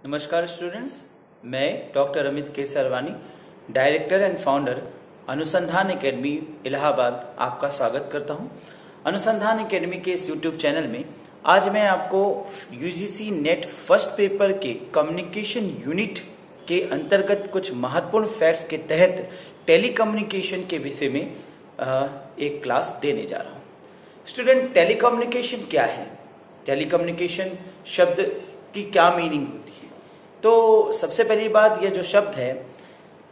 नमस्कार स्टूडेंट्स, मैं doctor Amit Kesarwani, director and founder अनुसंधान एकेडमी इलाहाबाद आपका स्वागत करता हूं। अनुसंधान एकेडमी के इस यूट्यूब चैनल में आज मैं आपको यूजीसी नेट फर्स्ट पेपर के कम्युनिकेशन यूनिट के अंतर्गत कुछ महत्वपूर्ण फैक्ट्स के तहत टेलीकम्युनिकेशन के विषय में एक क्लास देने जा रहा हूं। स्टूडेंट, टेलीकम्युनिकेशन क्या है? टेलीकम्युनिकेशन शब्द की क्या मीनिंग होती है? तो सबसे पहली बात, यह जो शब्द है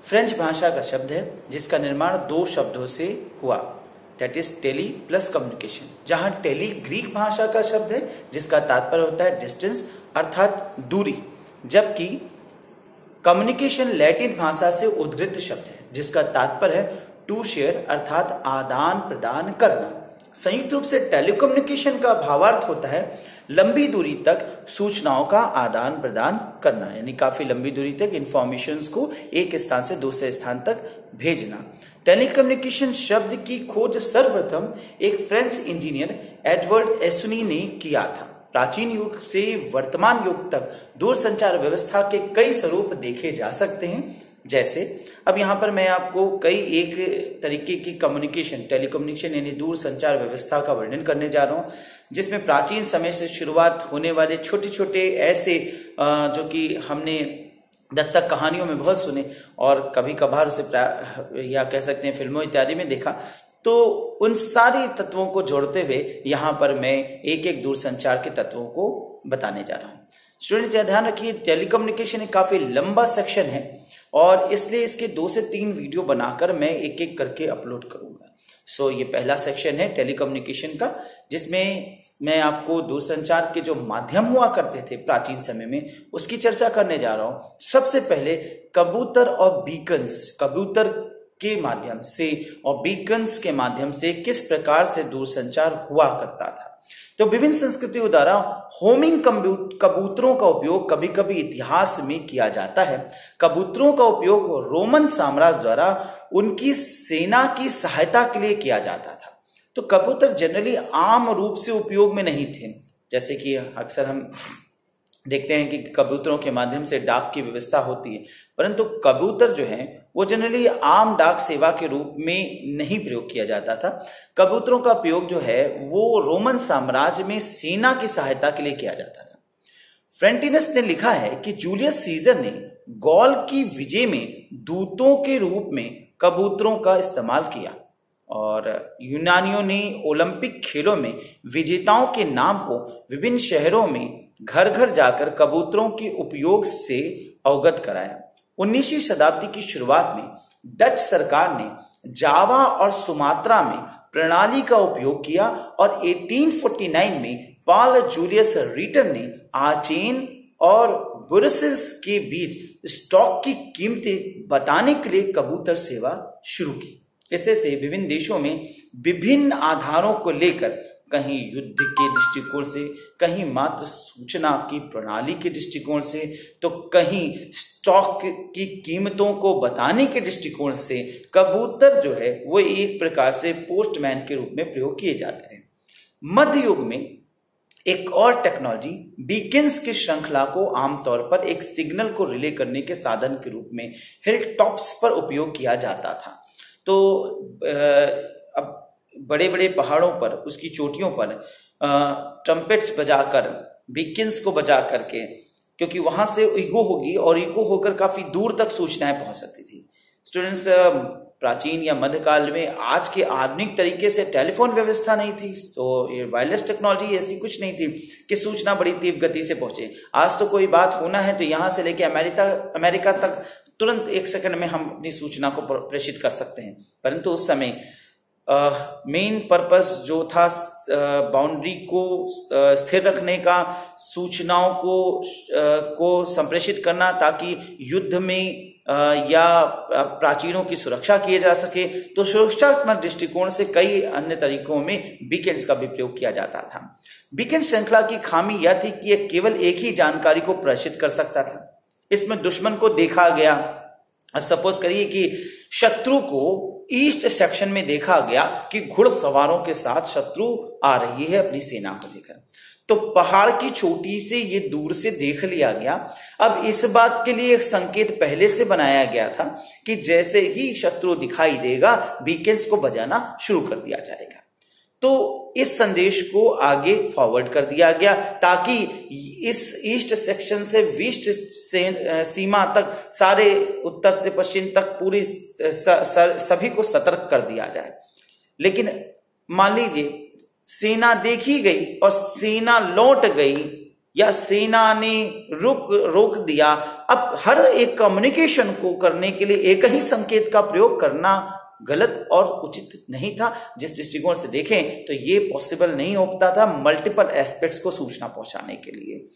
फ्रेंच भाषा का शब्द है जिसका निर्माण दो शब्दों से हुआ, that is tele plus communication. जहां टेली ग्रीक भाषा का शब्द है जिसका तात्पर्य होता है डिस्टेंस अर्थात दूरी, जबकि कम्युनिकेशन लैटिन भाषा से उद्धृत शब्द है जिसका तात्पर्य है टू शेयर अर्थात आदान प्रदान करना। संयुक्त रूप से टेलीकम्युनिकेशन का भावार्थ होता है लंबी दूरी तक सूचनाओं का आदान प्रदान करना, यानी काफी लंबी दूरी तक इंफॉर्मेशंस को एक स्थान से दूसरे स्थान तक भेजना। टेलीकम्युनिकेशन शब्द की खोज सर्वप्रथम एक फ्रेंच इंजीनियर एडवर्ड एसुनी ने किया था। प्राचीन युग से वर्तमान युग तक दूरसंचार व्यवस्था के कई स्वरूप देखे जा सकते हैं। जैसे अब यहां पर मैं आपको कई एक तरीके की कम्युनिकेशन, टेलीकम्युनिकेशन यानी दूर संचार व्यवस्था का वर्णन करने जा रहा हूं, जिसमें प्राचीन समय से शुरुआत होने वाले छोटे छोटे ऐसे जो कि हमने दत्तक कहानियों में बहुत सुने और कभी कभार उसे या कह सकते हैं फिल्मों इत्यादि में देखा, तो उन सारी तत्वों को जोड़ते हुए यहां पर मैं एक एक दूरसंचार के तत्वों को बताने जा रहा हूं। स्टूडेंट्स, यह ध्यान रखिए टेलीकम्युनिकेशन एक काफी लंबा सेक्शन है और इसलिए इसके 2 से 3 वीडियो बनाकर मैं एक एक करके अपलोड करूंगा। सो ये पहला सेक्शन है टेलीकम्युनिकेशन का, जिसमें मैं आपको दूरसंचार के जो माध्यम हुआ करते थे प्राचीन समय में उसकी चर्चा करने जा रहा हूं। सबसे पहले कबूतर और बीकन्स, कबूतर के माध्यम से और बीकन्स के माध्यम से किस प्रकार से दूरसंचार हुआ करता था। तो विभिन्न संस्कृतियों द्वारा होमिंग कबूतरों का उपयोग कभी कभी इतिहास में किया जाता है। कबूतरों का उपयोग रोमन साम्राज्य द्वारा उनकी सेना की सहायता के लिए किया जाता था। तो कबूतर जनरली आम रूप से उपयोग में नहीं थे, जैसे कि अक्सर हम देखते हैं कि कबूतरों के माध्यम से डाक की व्यवस्था होती है, परंतु कबूतर जो है वो जनरली आम डाक सेवा के रूप में नहीं प्रयोग किया जाता था। कबूतरों का प्रयोग जो है वो रोमन साम्राज्य में सेना की सहायता के लिए किया जाता था। फ्रेंटिनस ने लिखा है कि जूलियस सीजर ने गॉल की विजय में दूतों के रूप में कबूतरों का इस्तेमाल किया और यूनानियों ने ओलंपिक खेलों में विजेताओं के नाम को विभिन्न शहरों में घर घर जाकर कबूतरों के उपयोग से अवगत कराया। 19वीं शताब्दी की शुरुआत में डच सरकार ने जावा और सुमात्रा में प्रणाली का उपयोग किया और 1849 में पॉल जूलियस रीटर ने आचेन और ब्रुसेल्स के बीच स्टॉक की कीमतें बताने के लिए कबूतर सेवा शुरू की। इस तरह से विभिन्न देशों में विभिन्न आधारों को लेकर, कहीं युद्ध के दृष्टिकोण से, कहीं मात्र सूचना की प्रणाली के दृष्टिकोण से, तो कहीं स्टॉक की कीमतों को बताने के दृष्टिकोण से कबूतर जो है वो एक प्रकार से पोस्टमैन के रूप में प्रयोग किए जाते हैं। मध्य युग में एक और टेक्नोलॉजी बीकन्स की श्रृंखला को आमतौर पर एक सिग्नल को रिले करने के साधन के रूप में हिल टॉप्स पर उपयोग किया जाता था। तो अब बड़े बड़े पहाड़ों पर, उसकी चोटियों पर ट्रम्पेट्स बजाकर, बीकन्स को बजा करके, क्योंकि वहां से इको होगी और इको होकर काफी दूर तक सूचनाएं पहुंच सकती थी। स्टूडेंट्स, प्राचीन या मध्यकाल में आज के आधुनिक तरीके से टेलीफोन व्यवस्था नहीं थी, तो ये वायरलेस टेक्नोलॉजी ऐसी कुछ नहीं थी कि सूचना बड़ी तीव्र गति से पहुंचे। आज तो कोई बात होना है तो यहां से लेके अमेरिका तक तुरंत 1 सेकंड में हम अपनी सूचना को प्रेषित कर सकते हैं, परंतु उस समय मेन पर्पस जो था बाउंड्री को स्थिर रखने का, सूचनाओं को संप्रेषित करना ताकि युद्ध में या प्राचीनों की सुरक्षा किए जा सके। तो सुरक्षात्मक दृष्टिकोण से कई अन्य तरीकों में बीकन्स का भी प्रयोग किया जाता था। बीकन श्रृंखला की खामी यह थी कि यह केवल एक ही जानकारी को प्रेषित कर सकता था। इसमें दुश्मन को देखा गया, अब सपोज करिए कि शत्रु को ईस्ट सेक्शन में देखा गया कि घुड़सवारों के साथ शत्रु आ रही है अपनी सेना को लेकर, तो पहाड़ की चोटी से ये दूर से देख लिया गया। अब इस बात के लिए एक संकेत पहले से बनाया गया था कि जैसे ही शत्रु दिखाई देगा बीकन्स को बजाना शुरू कर दिया जाएगा। तो इस संदेश को आगे फॉरवर्ड कर दिया गया ताकि इस ईस्ट सेक्शन से वेस्ट से सीमा तक, सारे उत्तर से पश्चिम तक पूरी सभी को सतर्क कर दिया जाए। लेकिन मान लीजिए सेना देखी गई और सेना लौट गई या सेना ने रोक दिया। अब हर एक कम्युनिकेशन को करने के लिए एक ही संकेत का प्रयोग करना गलत और उचित नहीं था। जिस दृष्टिकोण से देखें तो ये पॉसिबल नहीं हो पाता था मल्टीपल एस्पेक्ट्स को सूचना पहुंचाने के लिए।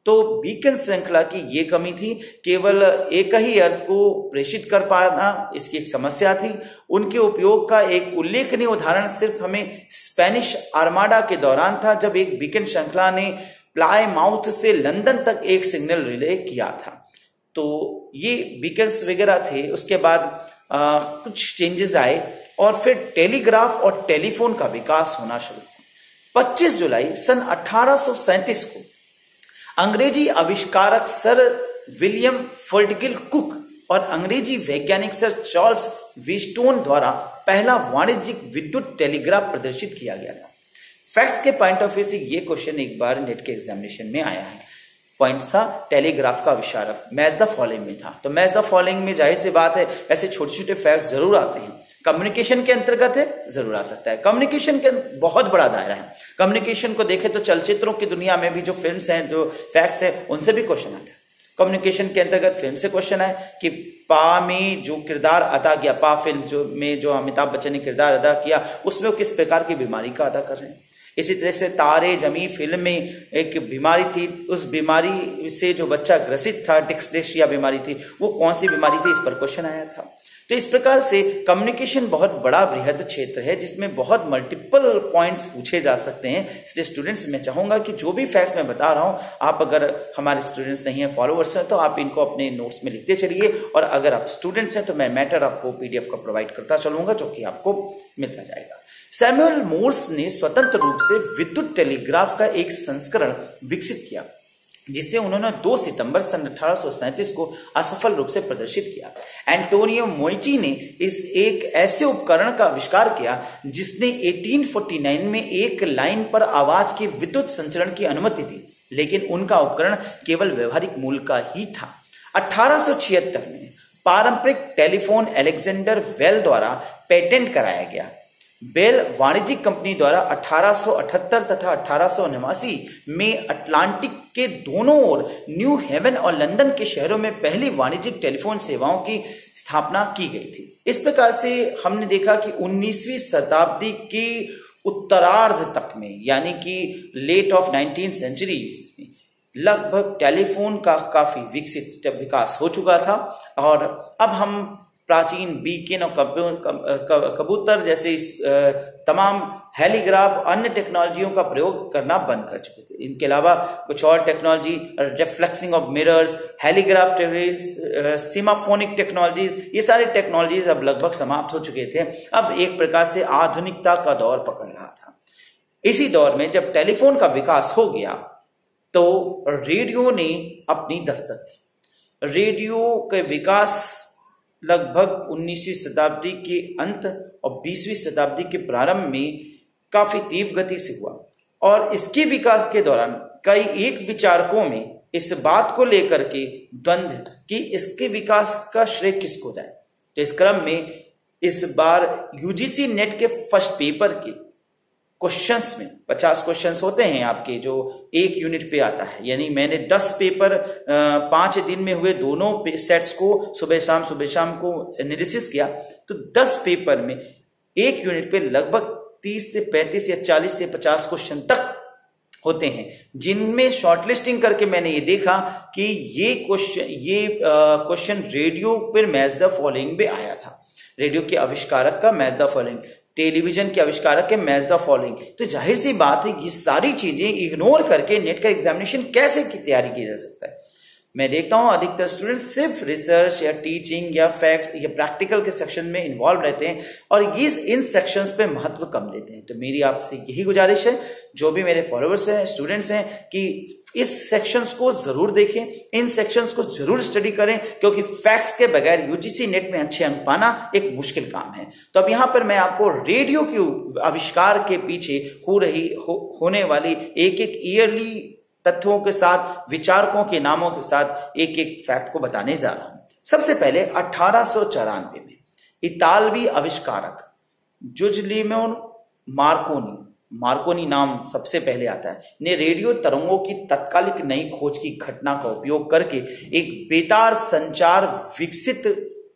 तो बीकन श्रृंखला की ये कमी थी, केवल एक ही अर्थ को प्रेषित कर पाना इसकी एक समस्या थी। उनके उपयोग का एक उल्लेखनीय उदाहरण सिर्फ हमें स्पेनिश आर्माडा के दौरान था, जब एक बीकन श्रृंखला ने प्लायमाउथ से लंदन तक एक सिग्नल रिले किया था। तो ये बीकन्स वगैरह थे। उसके बाद कुछ चेंजेस आए और फिर टेलीग्राफ और टेलीफोन का विकास होना शुरू हुआ। 25 जुलाई सन 1837 को अंग्रेजी आविष्कारक सर विलियम फर्टिगिल कुक और अंग्रेजी वैज्ञानिक सर चार्ल्स वीस्टोन द्वारा पहला वाणिज्यिक विद्युत टेलीग्राफ प्रदर्शित किया गया था। फैक्ट्स के पॉइंट ऑफ व्यू से ये क्वेश्चन एक बार नेट के एग्जामिनेशन में आया है। पॉइंट था टेलीग्राफ का आविष्कारक, मैच द फॉलोइंग में था। तो मैच द फॉलोइंग में जाहिर सी बात है ऐसे छोटे छोटे फैक्ट्स जरूर आते हैं। कम्युनिकेशन के अंतर्गत है, जरूर आ सकता है। कम्युनिकेशन के बहुत बड़ा दायरा है। कम्युनिकेशन को देखें तो चलचित्रों की दुनिया में भी जो फिल्म्स हैं, जो फैक्ट्स हैं, उनसे भी क्वेश्चन आता है। कम्युनिकेशन के अंतर्गत फिल्म से क्वेश्चन है कि पा में जो किरदार अदा किया, पा फिल्म में जो अमिताभ बच्चन ने किरदार अदा किया, उसमें वो किस प्रकार की बीमारी का अदा कर रहे हैं। इसी तरह से तारे जमी फिल्म में एक बीमारी थी, उस बीमारी से जो बच्चा ग्रसित था, डिस्लेक्सिया बीमारी थी, वो कौन सी बीमारी थी, इस पर क्वेश्चन आया था। तो इस प्रकार से कम्युनिकेशन बहुत बड़ा बृहद क्षेत्र है जिसमें बहुत मल्टीपल पॉइंट्स पूछे जा सकते हैं। इसलिए स्टूडेंट्स, मैं चाहूंगा कि जो भी फैक्ट्स मैं बता रहा हूं, आप अगर हमारे स्टूडेंट्स नहीं है, फॉलोअर्स हैं, तो आप इनको अपने नोट्स में लिखते चलिए। और अगर आप स्टूडेंट्स हैं तो मैं मैटर आपको पीडीएफ का प्रोवाइड करता चलूंगा, जो कि आपको मिलता जाएगा। सैमुअल मोर्स ने स्वतंत्र रूप से विद्युत टेलीग्राफ का एक संस्करण विकसित किया, जिसे उन्होंने 2 सितंबर सन 1837 को असफल रूप से प्रदर्शित किया। एंटोनियो मोइची ने इस एक ऐसे उपकरण का आविष्कार किया जिसने 1849 में एक लाइन पर आवाज के विद्युत संचरण की अनुमति दी, लेकिन उनका उपकरण केवल व्यवहारिक मूल का ही था। 1876 में पारंपरिक टेलीफोन अलेक्जेंडर बेल द्वारा पेटेंट कराया गया। बेल वाणिज्यिक कंपनी द्वारा 1878 तथा 1889 में अटलांटिक के दोनों ओर न्यू हेवन और लंदन के शहरों में पहली वाणिज्यिक टेलीफोन सेवाओं की स्थापना की गई थी। इस प्रकार से हमने देखा कि 19वीं शताब्दी की उत्तरार्ध तक में, यानी कि लेट ऑफ 19th सेंचुरी में, लगभग टेलीफोन का काफी विकसित विकास हो चुका था। और अब हम प्राचीन बीकन और कबूतर जैसे तमाम हेलीग्राफ अन्य टेक्नोलॉजियों का प्रयोग करना बंद कर चुके थे। इनके अलावा कुछ और टेक्नोलॉजी, रिफ्लेक्सिंग ऑफ मिरर्स, हेलीग्राफ, सीमाफोनिक टेक्नोलॉजीज, ये सारी टेक्नोलॉजीज अब लगभग समाप्त हो चुके थे। अब एक प्रकार से आधुनिकता का दौर पकड़ रहा था। इसी दौर में जब टेलीफोन का विकास हो गया तो रेडियो ने अपनी दस्तक दी। रेडियो के विकास लगभग 19वीं शताब्दी के अंत और 20वीं शताब्दी के प्रारंभ में काफी तीव्र गति से हुआ। और इसके विकास के दौरान कई एक विचारकों में इस बात को लेकर के द्वंद्व कि इसके विकास का श्रेय किसको जाए। तो इस क्रम में इस बार यूजीसी नेट के फर्स्ट पेपर के क्वेश्चंस में 50 क्वेश्चंस होते हैं आपके, जो एक यूनिट पे आता है। यानी मैंने 10 पेपर 5 दिन में हुए दोनों सेट्स को सुबह शाम को एनालिसिस किया। तो 10 पेपर में एक यूनिट पे लगभग 30 से 35 या 40 से 50 क्वेश्चन तक होते हैं, जिनमें शॉर्टलिस्टिंग करके मैंने ये देखा कि ये क्वेश्चन रेडियो पर मैच द फॉलोइंग में आया था। रेडियो के आविष्कारक का मैच द फॉलोइंग, टेलीविजन के आविष्कारक के मैच द फॉलोइंग। तो जाहिर सी बात है ये सारी चीजें इग्नोर करके नेट का एग्जामिनेशन कैसे की तैयारी की जा सकता है। मैं देखता हूं अधिकतर स्टूडेंट्स सिर्फ रिसर्च या टीचिंग या फैक्ट्स या प्रैक्टिकल के सेक्शन में इन्वॉल्व रहते हैं और इन सेक्शंस पे महत्व कम देते हैं। तो मेरी आपसे यही गुजारिश है, जो भी मेरे फॉलोअर्स हैं, स्टूडेंट्स हैं, कि इस सेक्शंस को जरूर देखें, इन सेक्शंस को जरूर स्टडी करें, क्योंकि फैक्ट्स के बगैर यूजीसी नेट में अच्छे अंक पाना एक मुश्किल काम है। तो अब यहां पर मैं आपको रेडियो के आविष्कार के पीछे होने वाली एक एक ईयरली तथ्यों के साथ, विचारकों के नामों के साथ एक एक फैक्ट को बताने जा रहा हूं। सबसे पहले 1894 में इतालवी आविष्कारक जुजलिनो मार्कोनी नाम सबसे पहले आता है, ने रेडियो तरंगों की तत्कालिक नई खोज की घटना का उपयोग करके एक बेतार संचार विकसित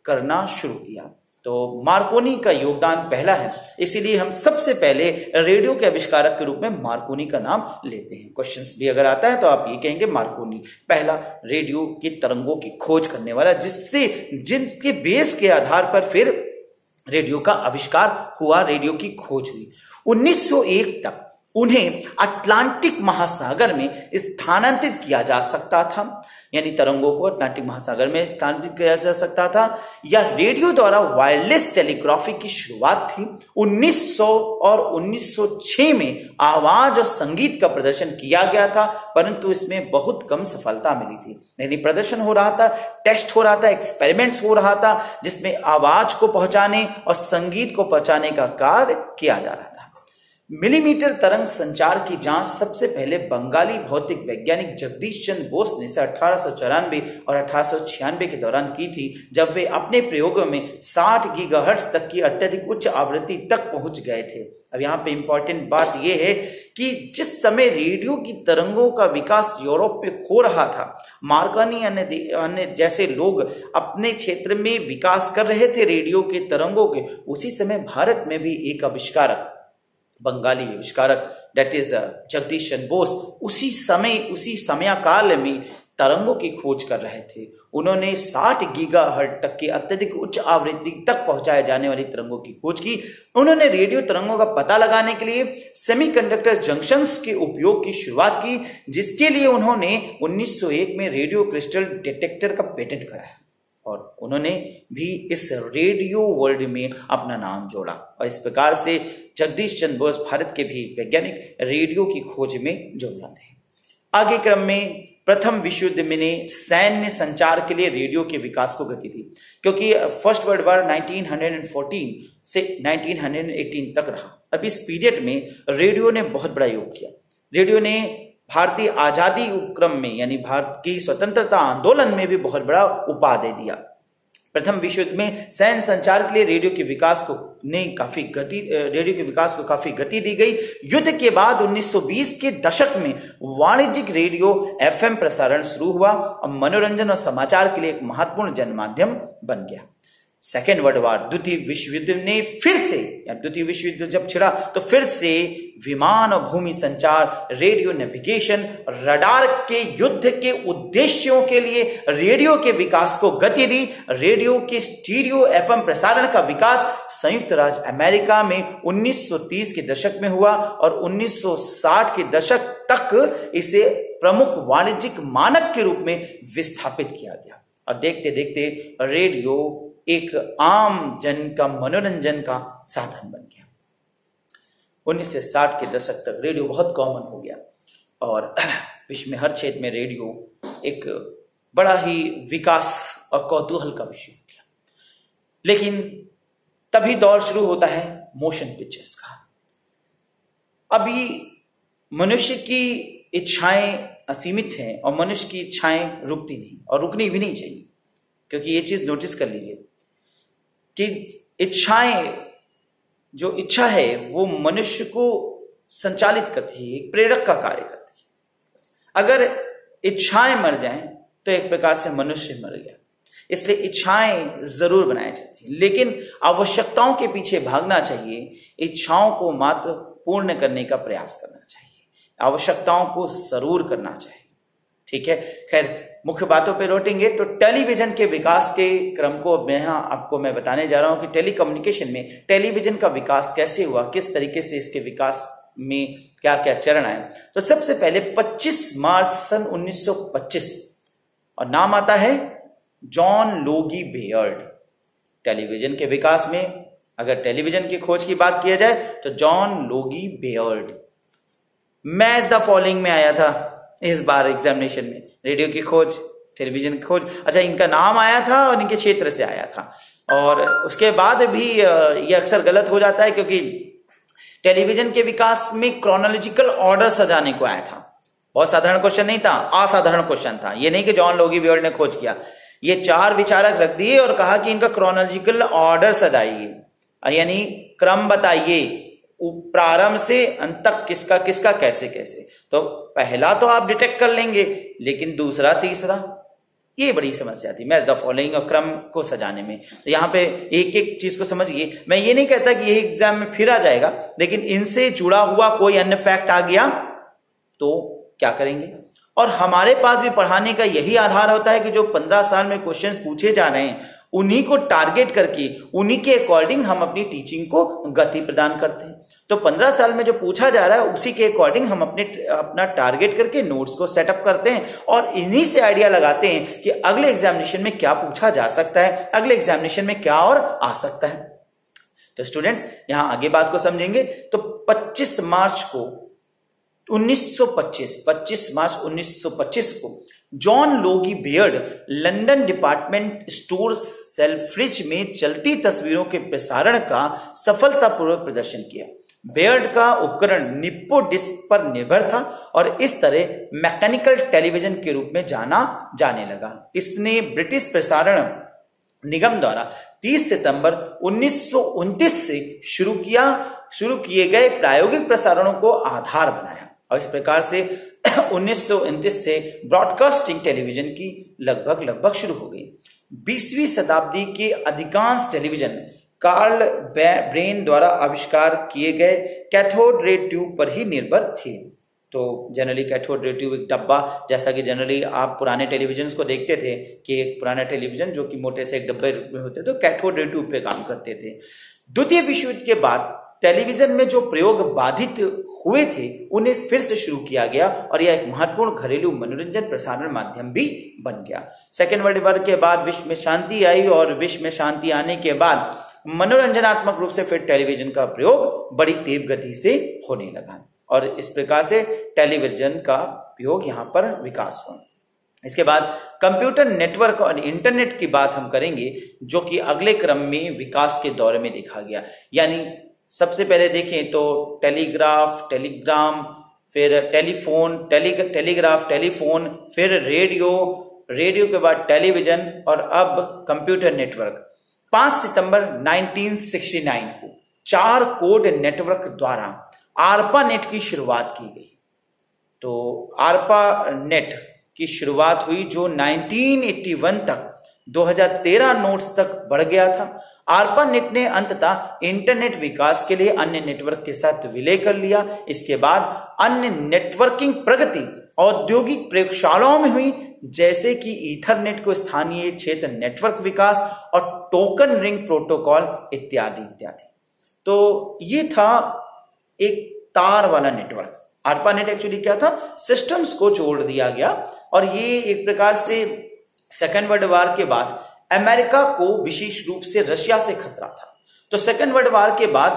करना शुरू किया। तो मार्कोनी का योगदान पहला है, इसीलिए हम सबसे पहले रेडियो के आविष्कारक के रूप में मार्कोनी का नाम लेते हैं। क्वेश्चंस भी अगर आता है तो आप ये कहेंगे मार्कोनी पहला रेडियो की तरंगों की खोज करने वाला, जिनके बेस के आधार पर फिर रेडियो का आविष्कार हुआ, रेडियो की खोज हुई। 1901 तक उन्हें अटलांटिक महासागर में स्थानांतरित किया जा सकता था, यानी तरंगों को अटलांटिक महासागर में स्थानांतरित किया जा सकता था, या रेडियो द्वारा वायरलेस टेलीग्राफी की शुरुआत थी। 1900 और 1906 में आवाज और संगीत का प्रदर्शन किया गया था, परंतु इसमें बहुत कम सफलता मिली थी। यानी प्रदर्शन हो रहा था, टेस्ट हो रहा था, एक्सपेरिमेंट्स हो रहा था, जिसमें आवाज को पहुंचाने और संगीत को पहुंचाने का कार्य किया जा रहा था। मिलीमीटर तरंग संचार की जांच सबसे पहले बंगाली भौतिक वैज्ञानिक जगदीश चंद्र बोस ने 1894 और 1896 के दौरान की थी, जब वे अपने प्रयोगों में 60 गीगाहर्ट्ज तक की अत्यधिक उच्च आवृत्ति तक पहुंच गए थे। अब यहाँ पे इंपॉर्टेंट बात यह है कि जिस समय रेडियो की तरंगों का विकास यूरोप में हो रहा था, मार्कोनी अन्य जैसे लोग अपने क्षेत्र में विकास कर रहे थे रेडियो के तरंगों के, उसी समय भारत में भी एक आविष्कारक, बंगाली आविष्कारक, दैट इज जगदीश चंद्र बोस, उसी समयकाल में तरंगों की खोज कर रहे थे। उन्होंने 60 गीगाहर्ट्ज तक की अत्यधिक उच्च आवृत्ति तक पहुंचाए जाने वाली तरंगों की खोज की। उन्होंने रेडियो तरंगों का पता लगाने के लिए सेमीकंडक्टर जंक्शंस के उपयोग की शुरुआत की, जिसके लिए उन्होंने 1901 में रेडियो क्रिस्टल डिटेक्टर का पेटेंट कराया, और उन्होंने भी इस रेडियो वर्ल्ड में अपना नाम जोड़ा, और इस प्रकार से जगदीश चंद्र बोस भारत के भी वैज्ञानिक रेडियो की खोज में जुड़ जाते हैं। आगे क्रम में प्रथम विश्व युद्ध में सैन्य संचार के लिए रेडियो के विकास को गति दी, क्योंकि फर्स्ट वर्ल्ड वॉर 1914 से 1918 तक रहा। अब इस पीरियड में रेडियो ने बहुत बड़ा योग किया। रेडियो ने भारतीय आजादी उपक्रम में, यानी भारत की स्वतंत्रता आंदोलन में भी बहुत बड़ा उपादेय दिया। प्रथम विश्व युद्ध में सैन्य संचार के लिए रेडियो के विकास को काफी गति दी गई। युद्ध के बाद 1920 के दशक में वाणिज्यिक रेडियो एफएम प्रसारण शुरू हुआ और मनोरंजन और समाचार के लिए एक महत्वपूर्ण जनमाध्यम बन गया। सेकेंड वर्ल्ड वॉर, द्वितीय विश्व युद्ध ने फिर से, द्वितीय विश्व युद्ध जब छिड़ा तो फिर से विमान और भूमि संचार, रेडियो नेविगेशन, रडार के युद्ध के उद्देश्यों के लिए रेडियो के विकास को गति दी। रेडियो के स्टीरियो एफएम प्रसारण का विकास संयुक्त राज्य अमेरिका में 1930 के दशक में हुआ और 1960 के दशक तक इसे प्रमुख वाणिज्यिक मानक के रूप में विस्थापित किया गया, और देखते देखते रेडियो एक आम जन का मनोरंजन का साधन बन गया। 1960 के दशक तक रेडियो बहुत कॉमन हो गया और विश्व में हर क्षेत्र में रेडियो एक बड़ा ही विकास और कौतूहल का विषय हो गया। लेकिन तभी दौर शुरू होता है मोशन पिक्चर्स का। अभी मनुष्य की इच्छाएं असीमित हैं और मनुष्य की इच्छाएं रुकती नहीं, और रुकनी भी नहीं चाहिए, क्योंकि ये चीज नोटिस कर लीजिए कि इच्छाएं, जो इच्छा है वो मनुष्य को संचालित करती है, एक प्रेरक का कार्य करती है। अगर इच्छाएं मर जाएं तो एक प्रकार से मनुष्य मर गया। इसलिए इच्छाएं जरूर बनाई जाती है, लेकिन आवश्यकताओं के पीछे भागना चाहिए, इच्छाओं को मात्र पूर्ण करने का प्रयास करना चाहिए, आवश्यकताओं को जरूर करना चाहिए। ठीक है, खैर मुख्य बातों पे लौटेंगे तो टेलीविजन के विकास के क्रम को आपको मैं बताने जा रहा हूं कि टेलीकम्युनिकेशन में टेलीविजन का विकास कैसे हुआ, किस तरीके से इसके विकास में क्या क्या चरण आए। तो सबसे पहले 25 मार्च सन 1925 और नाम आता है जॉन लोगी बेयर्ड। टेलीविजन के विकास में अगर टेलीविजन की खोज की बात किया जाए तो John Logie Baird. Match the following में आया था इस बार एग्जामिनेशन में, रेडियो की खोज, टेलीविजन की खोज। अच्छा, इनका नाम आया था और इनके क्षेत्र से आया था। और उसके बाद भी ये अक्सर गलत हो जाता है क्योंकि टेलीविजन के विकास में क्रोनोलॉजिकल ऑर्डर सजाने को आया था। बहुत साधारण क्वेश्चन नहीं था, असाधारण क्वेश्चन था। ये नहीं कि जॉन लोगी बेयर्ड ने खोज किया, ये 4 विचारक रख दिए और कहा कि इनका क्रोनोलॉजिकल ऑर्डर सजाइए, यानी क्रम बताइए, प्रारंभ से अंत तक किसका किसका कैसे कैसे। तो पहला तो आप डिटेक्ट कर लेंगे, लेकिन दूसरा तीसरा, ये बड़ी समस्या थी मैच द फॉलोइंग और क्रम को सजाने में। तो यहाँ पे एक एक चीज को समझिए। मैं ये नहीं कहता कि ये एग्जाम में फिर आ जाएगा, लेकिन इनसे जुड़ा हुआ कोई अन्य फैक्ट आ गया तो क्या करेंगे। और हमारे पास भी पढ़ाने का यही आधार होता है कि जो 15 साल में क्वेश्चंस पूछे जा रहे हैं उन्हीं को टारगेट करके, उन्हीं के अकॉर्डिंग हम अपनी टीचिंग को गति प्रदान करते हैं। तो 15 साल में जो पूछा जा रहा है उसी के अकॉर्डिंग हम अपना टारगेट करके नोट्स को सेटअप करते हैं और इन्हीं से आइडिया लगाते हैं कि अगले एग्जामिनेशन में क्या पूछा जा सकता है, अगले एग्जामिनेशन में क्या और आ सकता है। तो स्टूडेंट्स यहां आगे बात को समझेंगे। तो 25 मार्च 1925 को John Logie Baird London department store Selfridge में चलती तस्वीरों के प्रसारण का सफलतापूर्वक प्रदर्शन किया। बेयर्ड का उपकरण निप्पो डिस्क पर निर्भर था और इस तरह मैकेनिकल टेलीविजन के रूप में जाना जाने लगा। इसने ब्रिटिश प्रसारण निगम द्वारा 30 सितंबर 1929 से शुरू किए गए प्रायोगिक प्रसारणों को आधार बनाया और इस प्रकार से 1929 से ब्रॉडकास्टिंग टेलीविजन की लगभग शुरू हो गई। 20वीं शताब्दी के अधिकांश टेलीविजन कार्ल ब्रेन द्वारा आविष्कार किए गए कैथोड रे ट्यूब पर ही निर्भर थे। तो जनरली कैथोड रे ट्यूब एक डब्बा, जैसा कि जनरली आप पुराने टेलीविजन को देखते थे कि एक पुराना टेलीविजन जो कि मोटे से एक डब्बे में होते थे, तो कैथोड रे ट्यूब पे काम करते थे। द्वितीय विश्व युद्ध के बाद टेलीविजन में जो प्रयोग बाधित हुए थे उन्हें फिर से शुरू किया गया और यह एक महत्वपूर्ण घरेलू मनोरंजन प्रसारण माध्यम भी बन गया। सेकेंड वर्ल्ड वॉर के बाद विश्व में शांति आई और विश्व में शांति आने के बाद मनोरंजनात्मक रूप से फिर टेलीविजन का प्रयोग बड़ी तेज गति से होने लगा और इस प्रकार से टेलीविजन का प्रयोग यहाँ पर विकास हुआ। इसके बाद कंप्यूटर नेटवर्क और इंटरनेट की बात हम करेंगे जो कि अगले क्रम में विकास के दौर में देखा गया। यानी सबसे पहले देखें तो टेलीग्राफ, टेलीग्राम, फिर टेलीफोन, टेलीग्राफ, टेलीफोन, फिर रेडियो के बाद टेलीविजन और अब कंप्यूटर नेटवर्क। 5 सितंबर 1969 को 4 कोड नेटवर्क द्वारा आरपा नेट की शुरुआत की गई। तो आरपा नेट की शुरुआत हुई जो 1981 तक 2013 नोट्स तक बढ़ गया था। आरपा नेट ने अंततः इंटरनेट विकास के लिए अन्य नेटवर्क के साथ विलय कर लिया। इसके बाद अन्य नेटवर्किंग प्रगति औद्योगिक प्रयोगशालाओं में हुई, जैसे कि ईथरनेट को स्थानीय क्षेत्र नेटवर्क विकास और टोकन रिंग प्रोटोकॉल इत्यादि इत्यादि। तो ये था एक तार वाला नेटवर्क। आरपा नेट एक्चुअली क्या था, सिस्टम्स को जोड़ दिया गया और ये एक प्रकार से सेकेंड वर्ल्ड वॉर के बाद अमेरिका को विशेष रूप से रशिया से खतरा था। तो सेकेंड वर्ल्ड वॉर के बाद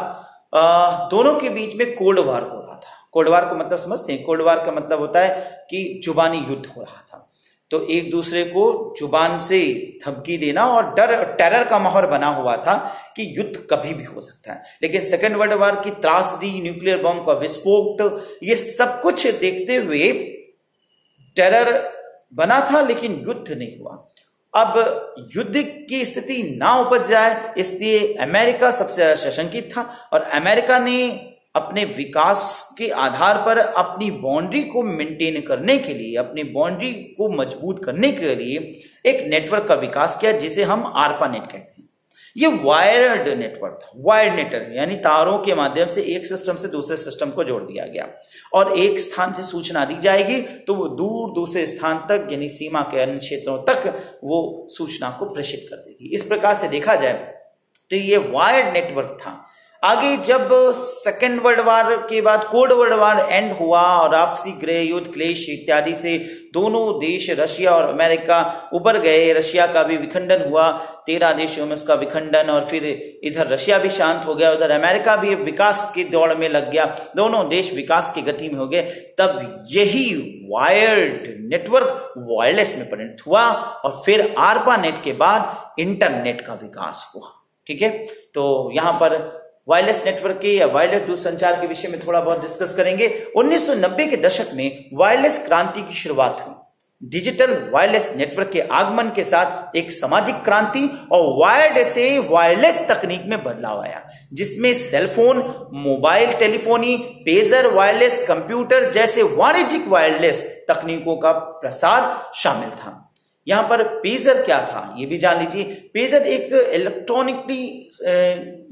दोनों के बीच में कोल्ड वॉर हो रहा था। कोल्ड वॉर का मतलब समझते हैं? कोल्ड वॉर का मतलब होता है कि जुबानी युद्ध हो रहा था। तो एक दूसरे को जुबान से धमकी देना और टेरर का माहौल बना हुआ था कि युद्ध कभी भी हो सकता है। लेकिन सेकेंड वर्ल्ड वॉर की त्रासदी, न्यूक्लियर बम का विस्फोट, ये सब कुछ देखते हुए टेरर बना था लेकिन युद्ध नहीं हुआ। अब युद्ध की स्थिति ना उपज जाए इसलिए अमेरिका सबसे ज्यादा सशंकित था और अमेरिका ने अपने विकास के आधार पर अपनी बाउंड्री को मेंटेन करने के लिए, अपनी बाउंड्री को मजबूत करने के लिए एक नेटवर्क का विकास किया जिसे हम आरपा नेट कहते हैं। ये वायर्ड नेटवर्क था, वायर्ड नेटवर्क यानी तारों के माध्यम से एक सिस्टम से दूसरे सिस्टम को जोड़ दिया गया और एक स्थान से सूचना दी जाएगी तो वो दूर दूसरे स्थान तक यानी सीमा के अन्य क्षेत्रों तक वो सूचना को प्रेषित कर देगी। इस प्रकार से देखा जाए तो ये वायर्ड नेटवर्क था। आगे जब सेकेंड वर्ल्ड वार के बाद कोल्ड वर्ल्ड वार एंड हुआ और आपसी गृह युद्ध, क्लेश इत्यादि से दोनों देश रशिया और अमेरिका उबर गए। रशिया का भी विखंडन हुआ, 13 देशों में उसका विखंडन, और फिर इधर रशिया भी शांत हो गया, उधर अमेरिका भी विकास की दौड़ में लग गया, दोनों देश विकास की गति में हो गए। तब यही वायर्ड नेटवर्क वायरलेस में परिणत हुआ और फिर ARPANET के बाद इंटरनेट का विकास हुआ। ठीक है, तो यहां पर वायरलेस नेटवर्क के या वायरलेस दूरसंचार के विषय में थोड़ा बहुत डिस्कस करेंगे। 1990 के दशक में वायरलेस क्रांति की शुरुआत हुई। डिजिटल वायरलेस नेटवर्क के आगमन के साथ एक सामाजिक क्रांति और वायर्ड से वायरलेस तकनीक में बदलाव आया, जिसमें cellphone, mobile telephony, pager, wireless computer जैसे वाणिज्यिक वायरलेस तकनीकों का प्रसार शामिल था। यहां पर पेजर क्या था ये भी जान लीजिए। पेजर एक इलेक्ट्रॉनिकली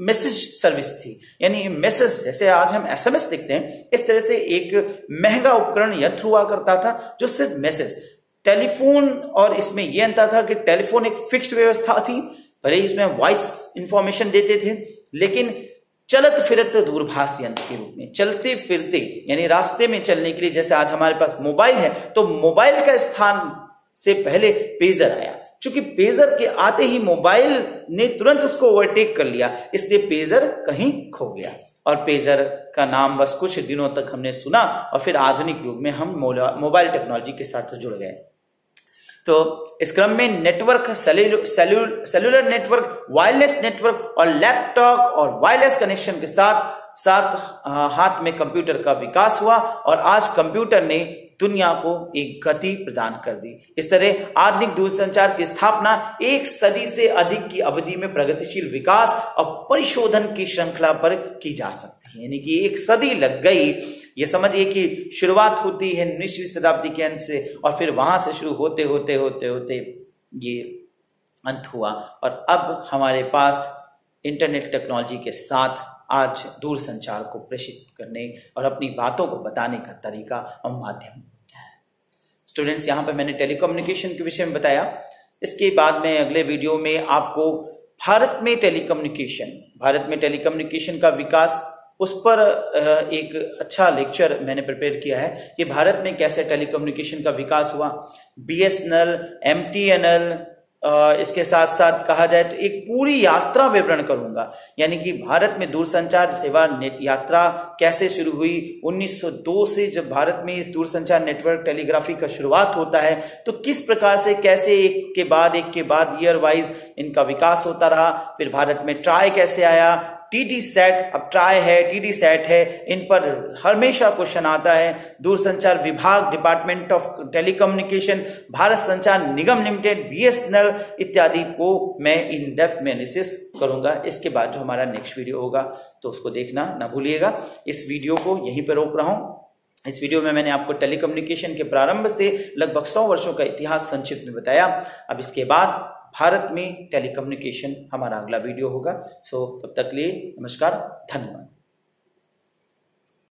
मैसेज सर्विस थी, यानी मैसेज जैसे आज हम SMS लिखते हैं, इस तरह से एक महंगा उपकरण यंत्र हुआ करता था जो सिर्फ मैसेज। टेलीफोन और इसमें यह अंतर था कि टेलीफोन एक फिक्स्ड व्यवस्था थी, भले ही इसमें वॉइस इंफॉर्मेशन देते थे, लेकिन चलत फिरत दूरभाष यंत्र के रूप में, चलते फिरते यानी रास्ते में चलने के लिए, जैसे आज हमारे पास मोबाइल है तो मोबाइल का स्थान से पहले पेजर आया। चूंकि पेजर के आते ही मोबाइल ने तुरंत उसको ओवरटेक कर लिया, इसलिए पेजर कहीं खो गया और पेजर का नाम बस कुछ दिनों तक हमने सुना और फिर आधुनिक युग में हम मोबाइल टेक्नोलॉजी के साथ जुड़ गए। तो इस क्रम में network, cellular network, wireless network और लैपटॉप और वायरलेस कनेक्शन के साथ हाथ में कंप्यूटर का विकास हुआ और आज कंप्यूटर ने दुनिया को एक गति प्रदान कर दी। इस तरह आधुनिक दूरसंचार की स्थापना एक सदी से अधिक की अवधि में प्रगतिशील विकास और परिशोधन की श्रृंखला पर की जा सकती है, यानी कि एक सदी लग गई। ये समझिए कि शुरुआत होती है 19वीं शताब्दी के अंत से और फिर वहां से शुरू होते होते होते होते ये अंत हुआ और अब हमारे पास इंटरनेट टेक्नोलॉजी के साथ आज दूरसंचार को प्रेषित करने और अपनी बातों को बताने का तरीका और माध्यम है। स्टूडेंट्स, यहाँ पे मैंने टेलीकम्युनिकेशन के विषय में बताया। इसके बाद में अगले वीडियो में आपको भारत में टेलीकम्युनिकेशन का विकास, उस पर एक अच्छा लेक्चर मैंने प्रिपेयर किया है कि भारत में कैसे टेलीकम्युनिकेशन का विकास हुआ। BSNL, MTNL, इसके साथ साथ कहा जाए तो एक पूरी यात्रा विवरण करूंगा, यानी कि भारत में दूरसंचार सेवा यात्रा कैसे शुरू हुई। 1902 से जब भारत में इस दूरसंचार नेटवर्क टेलीग्राफी का शुरुआत होता है तो किस प्रकार से कैसे एक के बाद ईयर वाइज इनका विकास होता रहा। फिर भारत में ट्राई कैसे आया, TDSAT, अब ट्राई है, TDSAT है, इन पर हमेशा क्वेश्चन आता है। दूरसंचार विभाग, डिपार्टमेंट ऑफ टेलीकम्युनिकेशन, भारत संचार निगम लिमिटेड, BSNL इत्यादि को मैं इन डेप्थ में एनालिसिस करूंगा। इसके बाद जो हमारा नेक्स्ट वीडियो होगा तो उसको देखना ना भूलिएगा। इस वीडियो को यहीं पर रोक रहा हूं। इस वीडियो में मैंने आपको टेलीकम्युनिकेशन के प्रारंभ से लगभग 100 वर्षों का इतिहास संक्षिप्त में बताया। अब इसके बाद भारत में टेलीकम्युनिकेशन हमारा अगला वीडियो होगा। सो तब तक लिए नमस्कार, धन्यवाद।